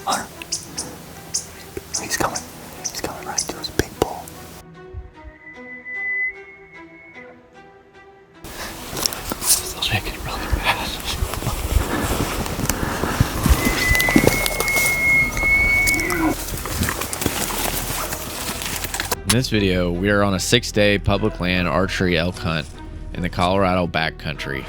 Hunter. He's coming. He's coming right to us. Big bull. Still making it really bad. In this video, we are on a 6-day public land archery elk hunt in the Colorado Backcountry.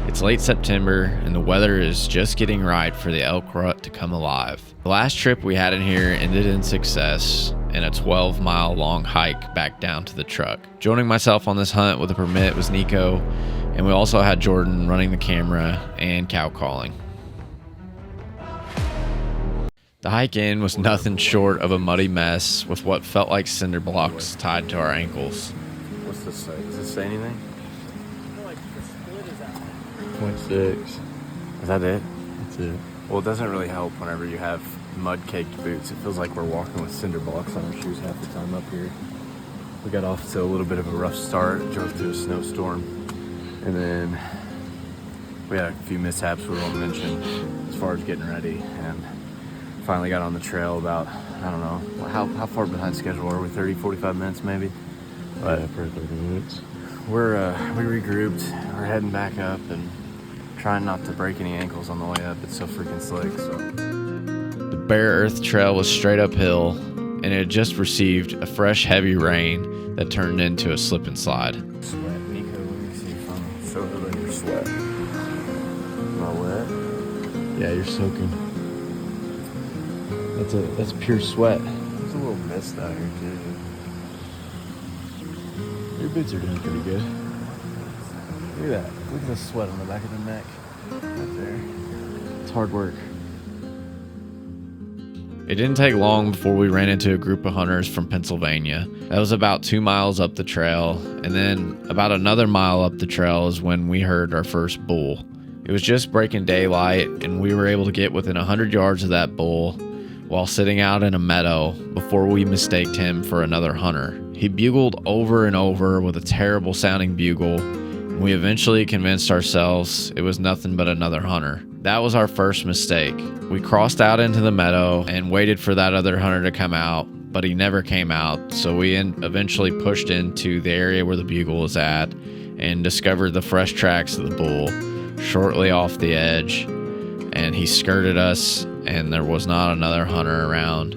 It's late September and the weather is just getting right for the elk rut to come alive. The last trip we had in here ended in success and a 12-mile long hike back down to the truck. Joining myself on this hunt with a permit was Nico, and we also had Jordan running the camera and cow calling. The hike in was nothing short of a muddy mess with what felt like cinder blocks tied to our ankles. What's this say? Does it say anything? I feel like the split is at 0.6. Is that it? That's it. Well, it doesn't really help whenever you have mud-caked boots. It feels like we're walking with cinder blocks on our shoes half the time up here. We got off to a little bit of a rough start, drove through a snowstorm, and then we had a few mishaps we won't mention as far as getting ready, and finally got on the trail about, I don't know, how far behind schedule are we? 30, 45 minutes maybe? But Yeah, for 30 minutes. we regrouped, we're heading back up and trying not to break any ankles on the way up. It's so freaking slick. So The bare earth trail was straight uphill and it had just received a fresh heavy rain that turned into a slip and slide. sweat, Nico, let me see if I'm soaking in your sweat. Am I wet? Yeah, you're soaking. That's pure sweat. There's a little mist out here too. Your boots are doing pretty good. Look at that. Look at the sweat on the back of the neck. Right there. It's hard work. It didn't take long before we ran into a group of hunters from Pennsylvania. That was about 2 miles up the trail, and then about another mile up the trail is when we heard our first bull. It was just breaking daylight, and we were able to get within 100 yards of that bull while sitting out in a meadow before we mistaked him for another hunter. He bugled over and over with a terrible sounding bugle, and we eventually convinced ourselves it was nothing but another hunter. That was our first mistake. We crossed out into the meadow and waited for that other hunter to come out, but he never came out, so we eventually pushed into the area where the bugle was at and discovered the fresh tracks of the bull shortly off the edge, and he skirted us and there was not another hunter around.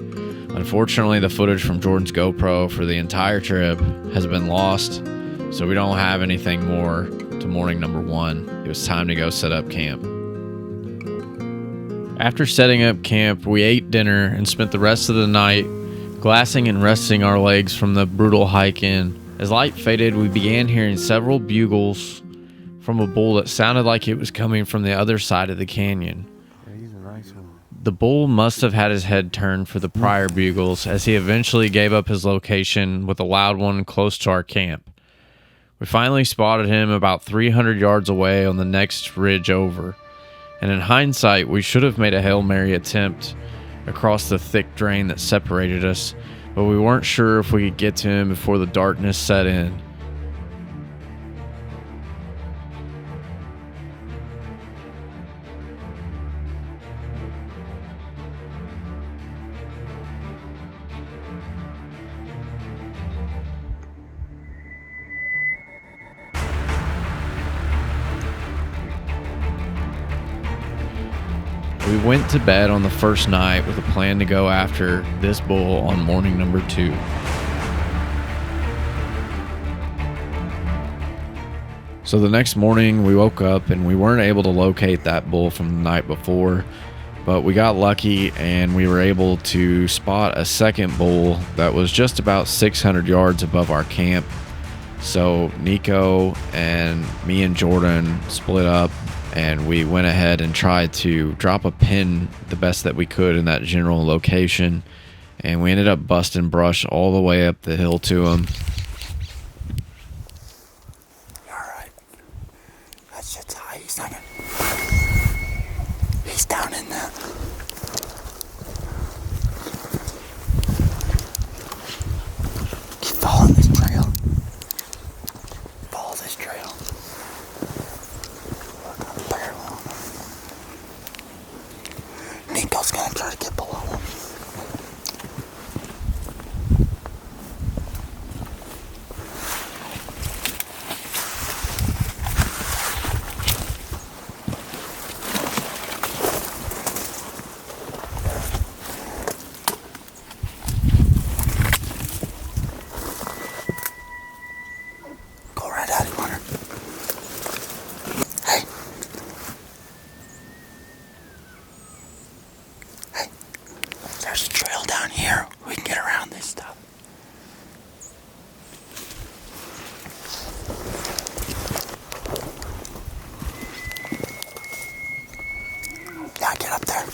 Unfortunately, the footage from Jordan's GoPro for the entire trip has been lost, so we don't have anything more to morning number 1. It was time to go set up camp. After setting up camp, we ate dinner and spent the rest of the night glassing and resting our legs from the brutal hike in. As light faded, we began hearing several bugles from a bull that sounded like it was coming from the other side of the canyon. The bull must have had his head turned for the prior bugles, as he eventually gave up his location with a loud one close to our camp. We finally spotted him about 300 yards away on the next ridge over, and in hindsight we should have made a Hail Mary attempt across the thick drain that separated us, but we weren't sure if we could get to him before the darkness set in. We went to bed on the first night with a plan to go after this bull on morning number 2. So the next morning we woke up and we weren't able to locate that bull from the night before, but we got lucky and we were able to spot a second bull that was just about 600 yards above our camp. So Nico and me and Jordan split up, and we went ahead and tried to drop a pin the best that we could in that general location, and we ended up busting brush all the way up the hill to him. Alright. That shit's high. He's down in there. Keep following this trail. Follow this trail. Look on the parallel. Nico's gonna try to get below him. around here, we can get around this stuff. Now get up there.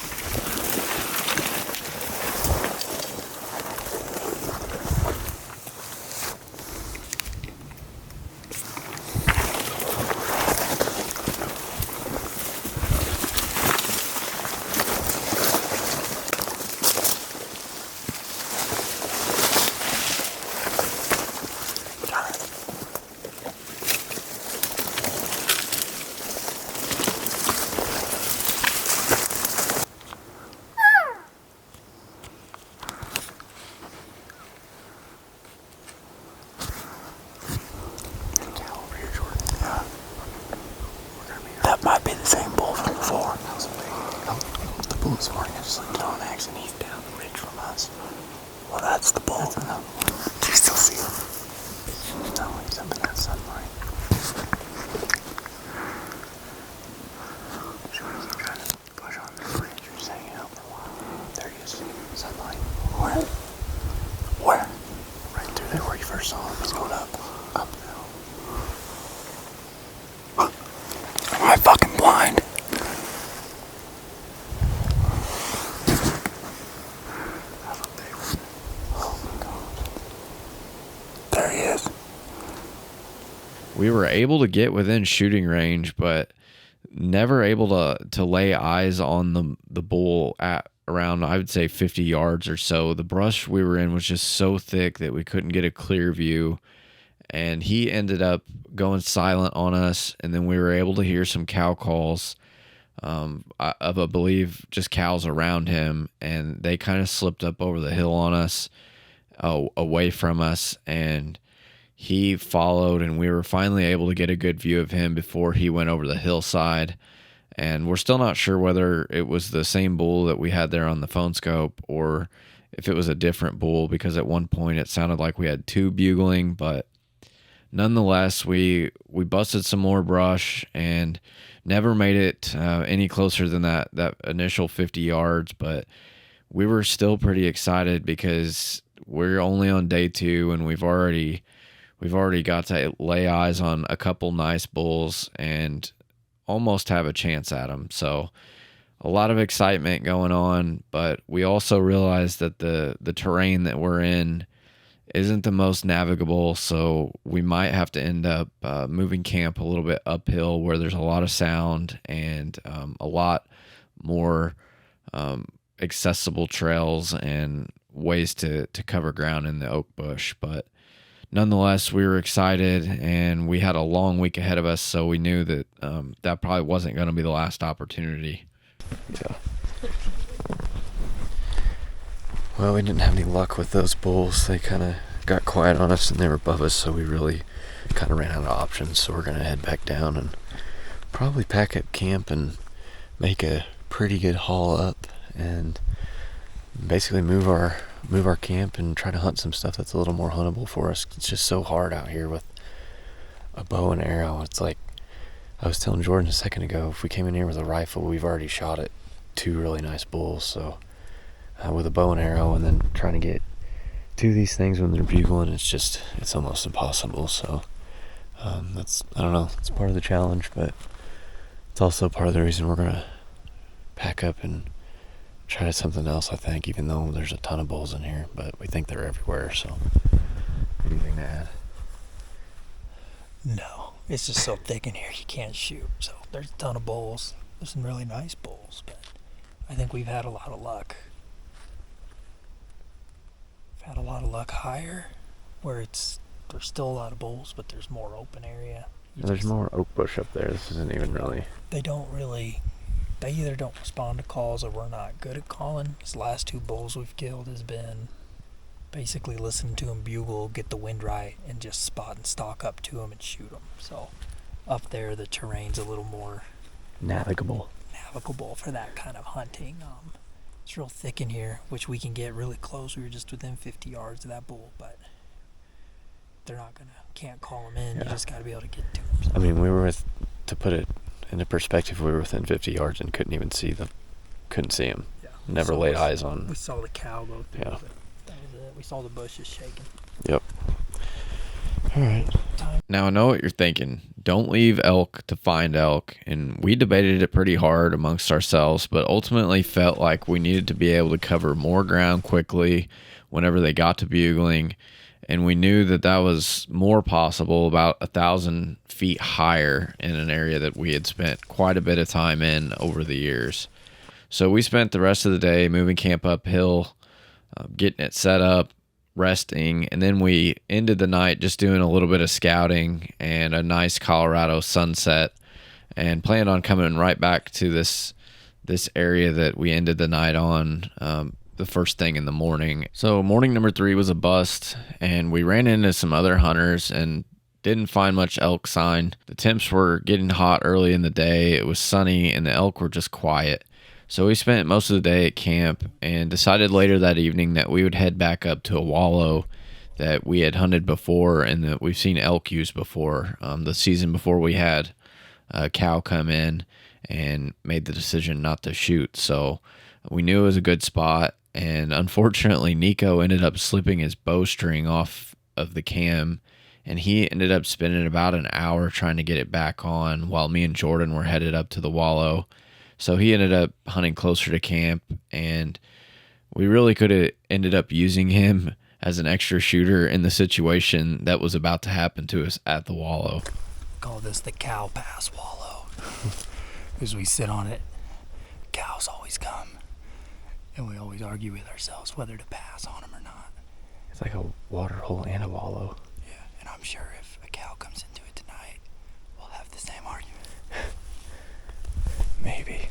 That might be the same bull from before. That was a big. The bull this morning, I just looked on X and he's down the ridge from us. Well, that's the bull. That's another one. Do you still see him? No, he's up in that sunlight. Should we keep trying to push on the ridge or just hanging out for a while? There he is. Sunlight. Where? Where? Right through there where you first saw him. He's going up. Up the hill. Am I fucking blind? Oh my God. There he is. We were able to get within shooting range, but never able to lay eyes on the bull at around, I would say, 50 yards or so. The brush we were in was just so thick that we couldn't get a clear view. And he ended up going silent on us, and then we were able to hear some cow calls of, I believe, just cows around him, and they kind of slipped up over the hill on us, away from us, and he followed, and we were finally able to get a good view of him before he went over the hillside. And we're still not sure whether it was the same bull that we had there on the phone scope or if it was a different bull, because at one point it sounded like we had two bugling, but nonetheless, we busted some more brush and never made it any closer than that initial 50 yards, but we were still pretty excited because we're only on day 2 and we've already got to lay eyes on a couple nice bulls and almost have a chance at them. So a lot of excitement going on, but we also realized that the terrain that we're in isn't the most navigable, so we might have to end up moving camp a little bit uphill where there's a lot of sound and a lot more accessible trails and ways to cover ground in the oak bush. But nonetheless, we were excited, and we had a long week ahead of us, so we knew that that probably wasn't going to be the last opportunity. Yeah. Well, we didn't have any luck with those bulls. They kind of got quiet on us and they were above us, so we really kind of ran out of options. So we're going to head back down and probably pack up camp and make a pretty good haul up and basically move our camp and try to hunt some stuff that's a little more huntable for us. It's just so hard out here with a bow and arrow. It's like I was telling Jordan a second ago, if we came in here with a rifle, we've already shot at 2 really nice bulls. So with a bow and arrow and then trying to get 2 of these things when they're bugling, it's almost impossible. So that's, I don't know, it's part of the challenge, but it's also part of the reason we're gonna pack up and try something else, I think, even though there's a ton of bulls in here, but we think they're everywhere. So anything to add? No, it's just so thick in here you can't shoot. So there's a ton of bulls. There's some really nice bulls, but I think we've had a lot of luck. We've had a lot of luck higher, where there's still a lot of bulls, but there's more open area. There's more oak bush up there. This isn't even really. They either don't respond to calls or we're not good at calling. These last 2 bulls we've killed has been basically listen to them bugle, get the wind right, and just spot and stalk up to them and shoot them. So up there the terrain's a little more navigable for that kind of hunting. It's real thick in here, which we can get really close. We were just within 50 yards of that bull, but they're can't call them in. Yeah. You just got to be able to get to them. So. I mean, to put it into perspective, we were within 50 yards and couldn't see them. Yeah. never laid eyes on. We saw the cow go through. Yeah. But that was it. We saw the bushes shaking. Yep. All right. Now I know what you're thinking. Don't leave elk to find elk. And we debated it pretty hard amongst ourselves, but ultimately felt like we needed to be able to cover more ground quickly whenever they got to bugling. And we knew that that was more possible about 1,000 feet higher in an area that we had spent quite a bit of time in over the years. So we spent the rest of the day moving camp uphill, getting it set up, resting, and then we ended the night just doing a little bit of scouting and a nice Colorado sunset, and planned on coming right back to this area that we ended the night on the first thing in the morning. So morning number 3 was a bust, and we ran into some other hunters and didn't find much elk sign. The temps were getting hot early in the day. It was sunny and the elk were just quiet. So we spent most of the day at camp and decided later that evening that we would head back up to a wallow that we had hunted before and that we've seen elk use before. The season before we had a cow come in and made the decision not to shoot. So we knew it was a good spot. And unfortunately, Nico ended up slipping his bowstring off of the cam, and he ended up spending about an hour trying to get it back on while me and Jordan were headed up to the wallow. So he ended up hunting closer to camp, and we really could have ended up using him as an extra shooter in the situation that was about to happen to us at the wallow. Call this the cow pass wallow. Because we sit on it, cows always come. And we always argue with ourselves whether to pass on them or not. It's like a water hole and a wallow. Yeah, and I'm sure if a cow comes into it tonight, we'll have the same argument. Maybe.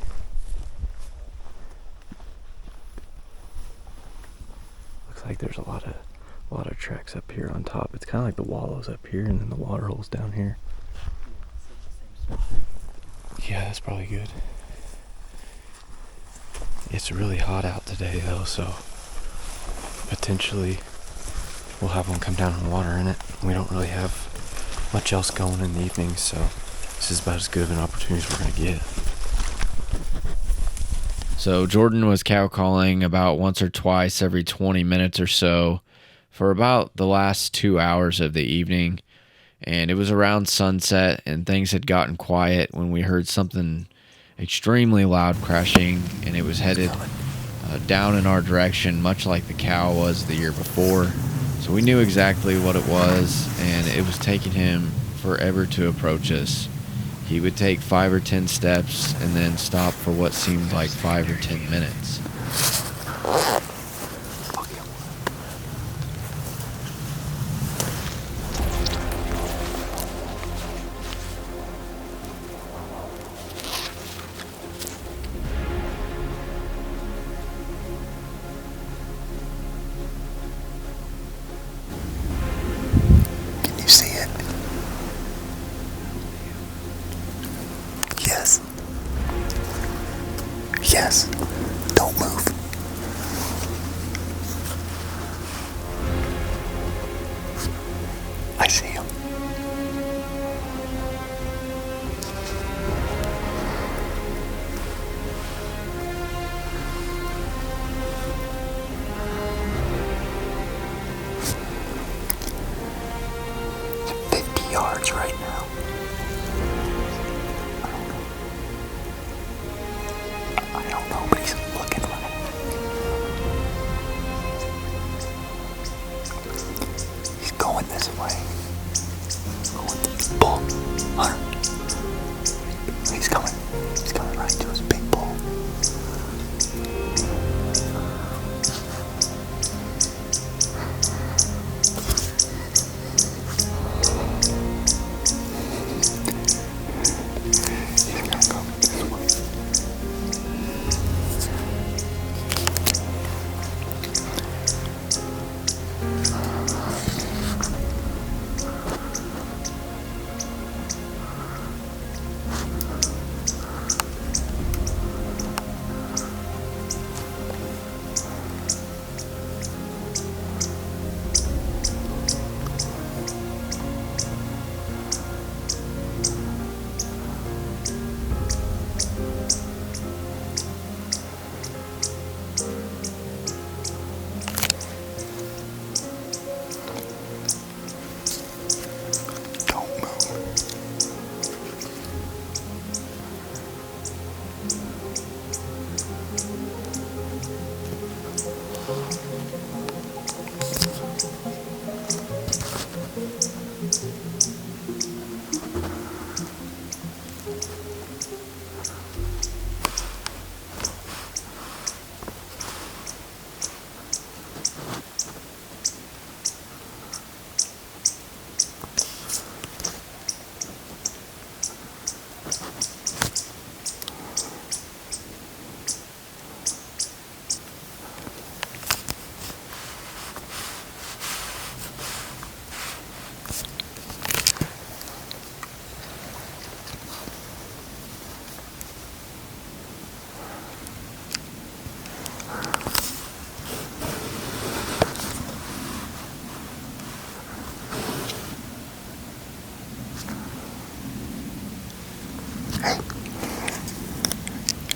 Looks like there's a lot of tracks up here on top. It's kind of like the wallows up here and then the water holes down here. Yeah, that's probably good. It's really hot out today though, so potentially we'll have one come down and water in it. We don't really have much else going in the evening, so this is about as good of an opportunity as we're going to get. So Jordan was cow calling about once or twice every 20 minutes or so for about the last 2 hours of the evening. And it was around sunset and things had gotten quiet when we heard something extremely loud crashing, and it was headed down in our direction, much like the cow was the year before. So we knew exactly what it was, and it was taking him forever to approach us. He would take 5 or 10 steps and then stop for what seemed like 5 or 10 minutes. Can you see it? Yes. Yes. Don't move.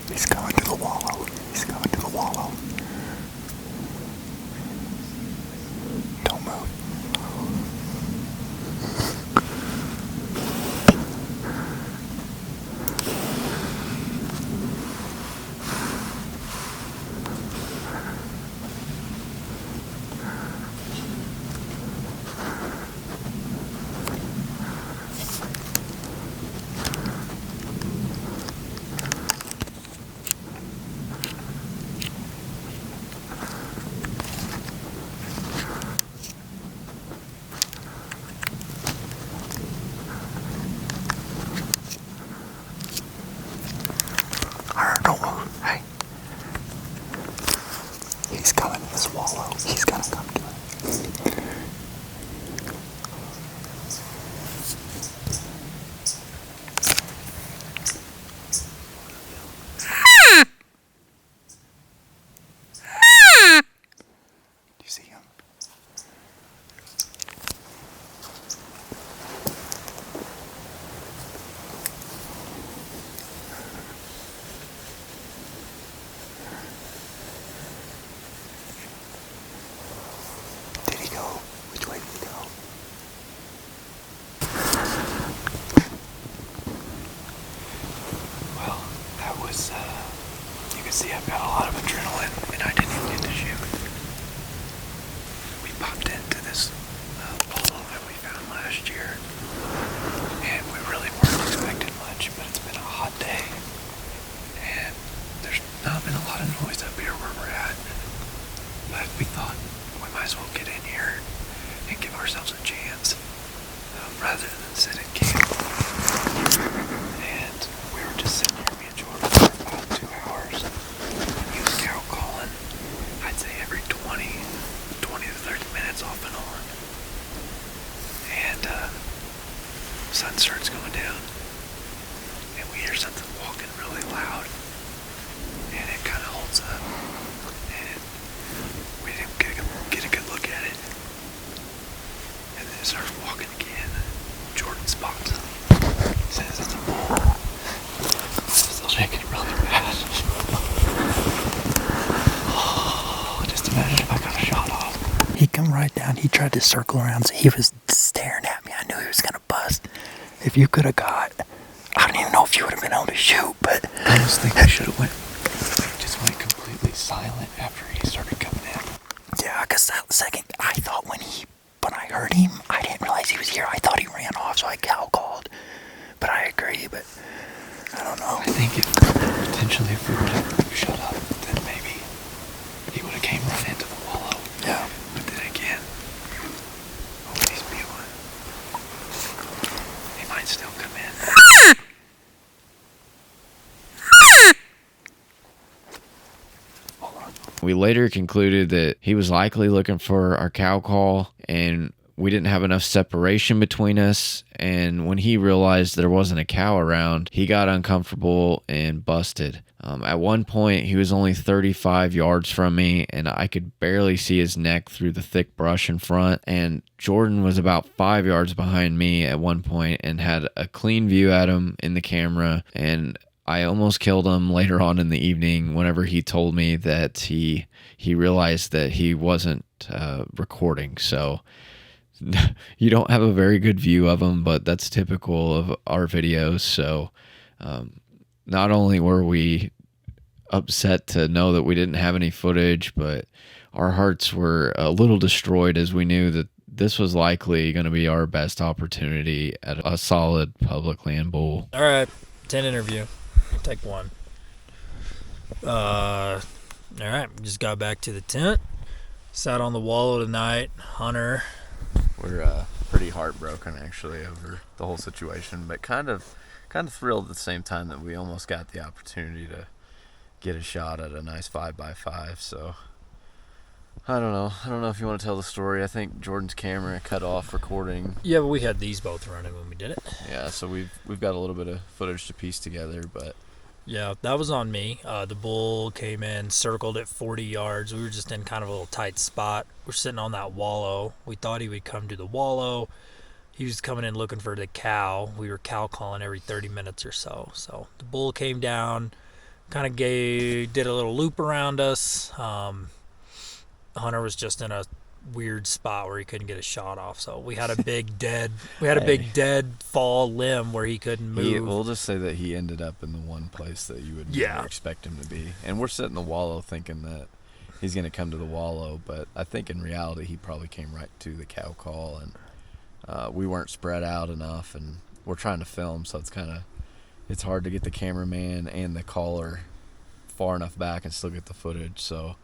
He's coming to the wallow. He's coming to the wallow. Don't move. Don't move. Hey. He's coming to this wallow. He's gonna come to it. Do you see him? Did he go? Which way did he go? Well, that was, you can see I've got a lot of adrenaline and I didn't even get to shoot. We popped into this wallow that we found last year and we really weren't expecting much, but it's been a hot day and there's not been a lot of noise up here where we're at. But we thought we might as well get in here and give ourselves a chance rather than sit at camp. And we were just sitting here, me and Jordan, for about 2 hours. He was cow calling, I'd say every 20 to 30 minutes off and on. And sun starts going down. And we hear something walking really loud. And it kind of holds up. And we didn't get a good look at it. And then it starts walking again. Jordan spots him. Says it's a bull. I'm still shaking really bad. Oh, just imagine if I got a shot off. He come right down. He tried to circle around. So he was staring at me. I knew he was gonna bust. If you could have got, I don't even know if you would have been able to shoot, but I almost think I should have just went completely silent after he started coming in. yeah, because that second, I thought when I heard him, I didn't realize he was here. I thought he ran off, so I cow called. But I agree, but I don't know. I think if potentially if we would have shut up, then maybe he would have came right into the wallow. Yeah. But then again, he's spewing. He might still come in. We later concluded that he was likely looking for our cow call, and we didn't have enough separation between us. And when he realized there wasn't a cow around, he got uncomfortable and busted. At one point, he was only 35 yards from me, and I could barely see his neck through the thick brush in front. And Jordan was about 5 yards behind me at one point and had a clean view at him in the camera. And I almost killed him later on in the evening whenever he told me that he realized that he wasn't recording. So you don't have a very good view of him, but that's typical of our videos. So not only were we upset to know that we didn't have any footage, but our hearts were a little destroyed as we knew that this was likely going to be our best opportunity at a solid public land bull. All right, 10 interview. Take 1. All right, just got back to the tent. Sat on the wallow tonight. Hunter. We're pretty heartbroken actually over the whole situation, but kind of thrilled at the same time that we almost got the opportunity to get a shot at a nice 5x5. So I don't know if you want to tell the story. I think Jordan's camera cut off recording. Yeah, but we had these both running when we did it. Yeah, so we've got a little bit of footage to piece together, but Yeah, that was on me. The bull came in, circled at 40 yards. We were just in kind of a little tight spot. We're sitting on that wallow. We thought he would come to the wallow. He was coming in looking for the cow. We were cow calling every 30 minutes or so. So the bull came down, kind of did a little loop around us. Hunter was just in a weird spot where he couldn't get a shot off. So we had a big dead fall limb where he couldn't move. We'll just say that he ended up in the one place that you would never expect him to be. And we're sitting in the wallow thinking that he's going to come to the wallow, but I think in reality he probably came right to the cow call, and we weren't spread out enough, and we're trying to film, so it's hard to get the cameraman and the caller far enough back and still get the footage. So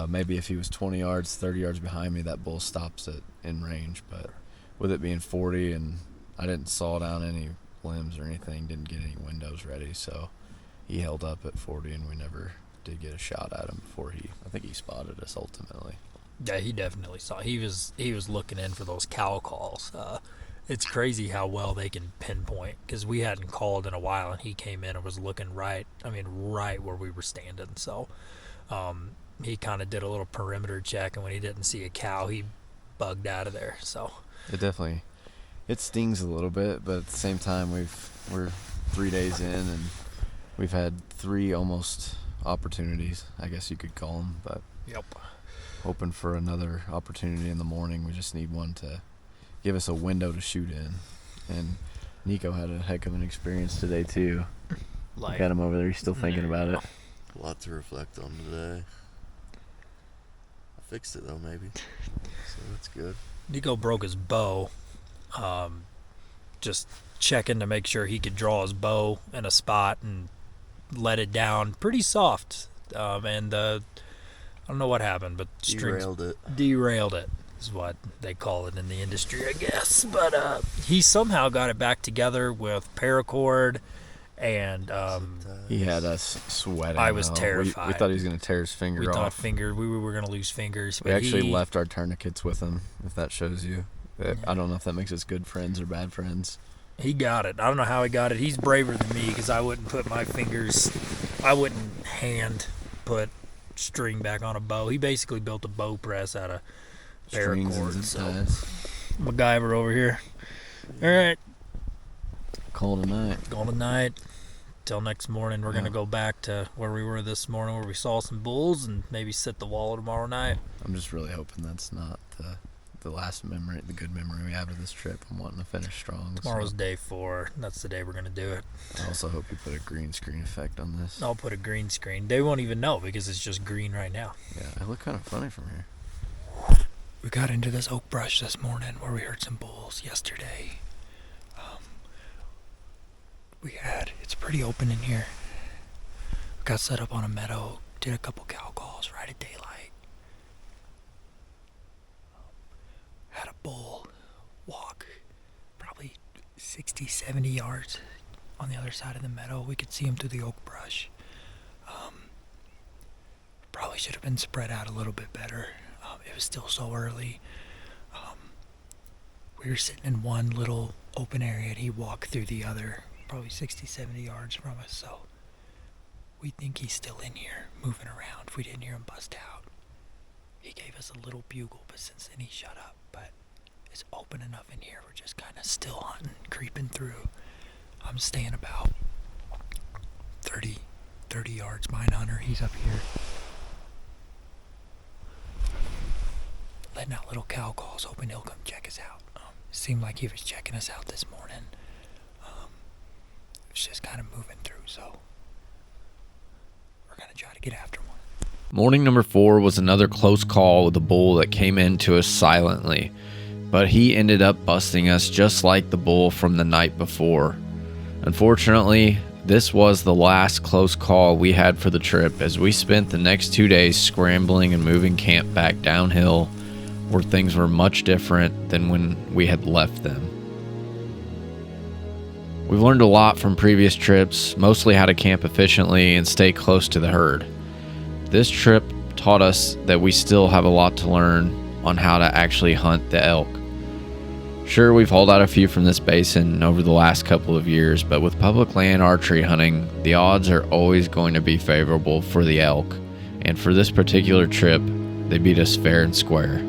maybe if he was 20 yards, 30 yards behind me, that bull stops it in range. But with it being 40 and I didn't saw down any limbs or anything, didn't get any windows ready, so he held up at 40 and we never did get a shot at him before I think he spotted us ultimately. Yeah, he definitely saw. He was looking in for those cow calls. It's crazy how well they can pinpoint, because we hadn't called in a while and he came in and was looking right where we were standing. So he kind of did a little perimeter check, and when he didn't see a cow, he bugged out of there. So it stings a little bit, but at the same time we're 3 days in and we've had 3 almost opportunities, I guess you could call them, but yep. Hoping for another opportunity in the morning. We just need one to give us a window to shoot in. And Nico had a heck of an experience today too. Look at him over there, he's still thinking about it. A lot to reflect on today. I fixed it though, maybe. So that's good. Nico broke his bow. Just checking to make sure he could draw his bow in a spot and let it down pretty soft. I don't know what happened, but derailed it is what they call it in the industry, I guess. But he somehow got it back together with paracord, and he had us sweating. I was terrified. We thought he was going to tear his finger off. We were going to lose fingers. We actually left our tourniquets with him, if that shows you. I don't know if that makes us good friends or bad friends. He got it. I don't know how he got it. He's braver than me, because I wouldn't hand put string back on a bow. He basically built a bow press out of paracord. So MacGyver over here. All right. Call tonight. Till next morning. We're gonna go back to where we were this morning, where we saw some bulls, and maybe sit the wallow tomorrow night. I'm just really hoping that's not the last memory, the good memory we have of this trip. I'm wanting to finish strong. Tomorrow's day 4. That's the day we're going to do it. I also hope you put a green screen effect on this. I'll put a green screen. They won't even know, because it's just green right now. Yeah, I look kind of funny from here. We got into this oak brush this morning where we heard some bulls yesterday. It's pretty open in here. We got set up on a meadow, did a couple cow calls right at daylight. Had a bull walk probably 60, 70 yards on the other side of the meadow. We could see him through the oak brush. Probably should have been spread out a little bit better. It was still so early. We were sitting in one little open area, and he walked through the other, probably 60, 70 yards from us. So we think he's still in here, moving around. If we didn't hear him bust out. He gave us a little bugle, but since then he shut up. But it's open enough in here. We're just kind of still hunting, creeping through. I'm staying about 30 yards behind Hunter. He's up here. Letting out little cow calls, hoping he'll come check us out. It seemed like he was checking us out this morning. It was just kind of moving through, so we're to try to get after one. Morning number 4 was another close call with a bull that came in to us silently, but he ended up busting us just like the bull from the night before. Unfortunately, this was the last close call we had for the trip, as we spent the next 2 days scrambling and moving camp back downhill where things were much different than when we had left them. We've learned a lot from previous trips, mostly how to camp efficiently and stay close to the herd. This trip taught us that we still have a lot to learn on how to actually hunt the elk. Sure, we've hauled out a few from this basin over the last couple of years, but with public land archery hunting, the odds are always going to be favorable for the elk, and for this particular trip, they beat us fair and square.